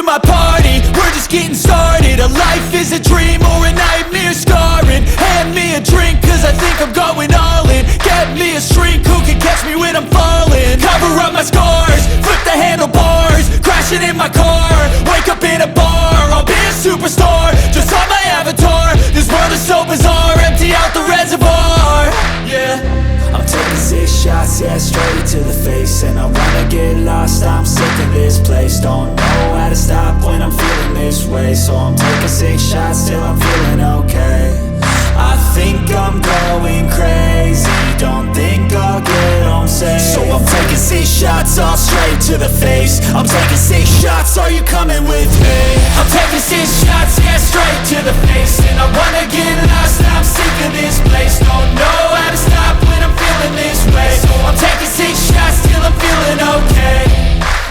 my party, we're just getting started. A life is a dream or a nightmare scarring. Hand me a drink cause I think I'm going all in. Get me a shrink who can catch me when I'm falling. Cover up my scars, flip the handlebars, crashing in my car, wake up in a bar. I'll be a superstar, just on my avatar. This world is so bizarre, empty out the reservoir. Yeah, I'm taking 6 shots, yeah, straight to the face. And I wanna get lost, I'm sick of this place. Don't know how to stop when I'm feeling this way. So I'm taking 6 shots till I'm feeling okay. I think I'm going crazy, don't think I'll get home safe. So I'm taking 6 shots, all straight to the face. I'm taking 6 shots, are you coming with me? I'm taking 6 shots, yeah, straight to the face. And I wanna get lost, I'm sick of this place. Don't know how to stop when I'm feeling this way. So I'm taking 6 shots till I'm feeling okay.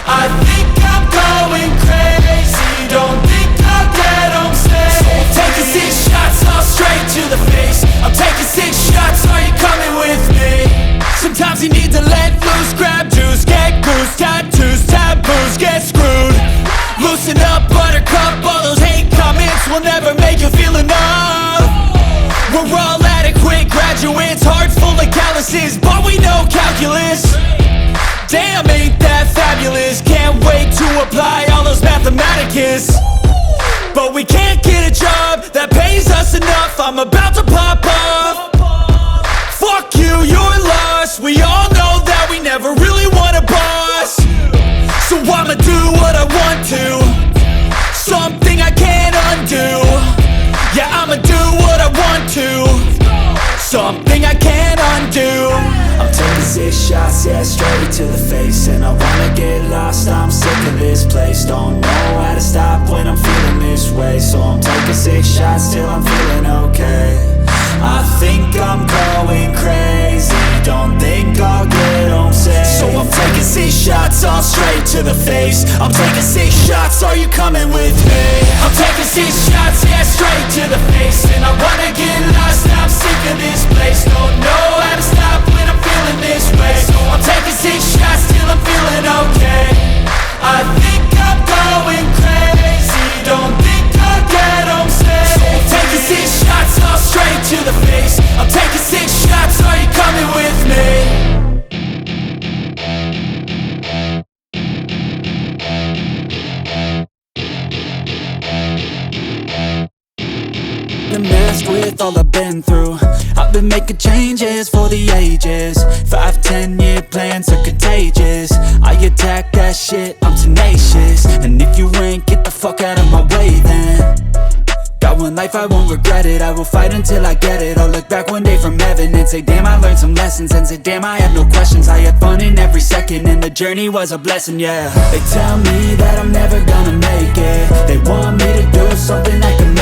I think I'm going crazy, don't think I'll get home safe. So I'm taking 6 shots, all straight to the face. I'm taking 6 shots, are you coming with me? Sometimes you need to let loose, grab juice, get goose, tattoos, taboos, get screwed. Loosen up, buttercup, all those hate comments will never make you feel enough. We're all adequate graduates, hearts full of calluses, but we know calculus. Damn, ain't that fabulous? Can't wait to apply all those mathematicus. But we can't get a job that pays us enough. I'm about to pop off. Fuck you, you're lost. We all know that we never really want a boss. So I'ma do what I want to, something I can't undo. Yeah, I'ma do what I want to, something I can't undo. I'm taking 6 shots, yeah, straight to the face. And I wanna get lost, I'm sick of this place. Don't know how to stop when I'm feeling this way. So I'm taking 6 shots till I'm feeling okay. I think I'm going crazy, don't think I'll get home safe. So I'm taking 6 shots, all straight to the face. I'm taking 6 shots, are you coming with me? I'm taking 6 shots, yeah, straight to the face. And I wanna get lost, I'm sick of this place. Don't know how to stop when I'm feeling this way. So I'm taking 6 shots till I'm feeling okay. I think I'm going crazy, don't think I'll get home safe. So I'm taking 6 shots, all straight to the face. I'm taking 6 shots, are you coming with me? Been messed with all I've been through. I've been making changes for the ages. 5-10 year plans are contagious. I attack that shit, I'm tenacious. And if you ain't, get the fuck out of my way then. Got one life, I won't regret it. I will fight until I get it. I'll look back one day from heaven and say damn, I learned some lessons. And say damn, I have no questions. I had fun in every second and the journey was a blessing, yeah. They tell me that I'm never gonna make it. They want me to do something that can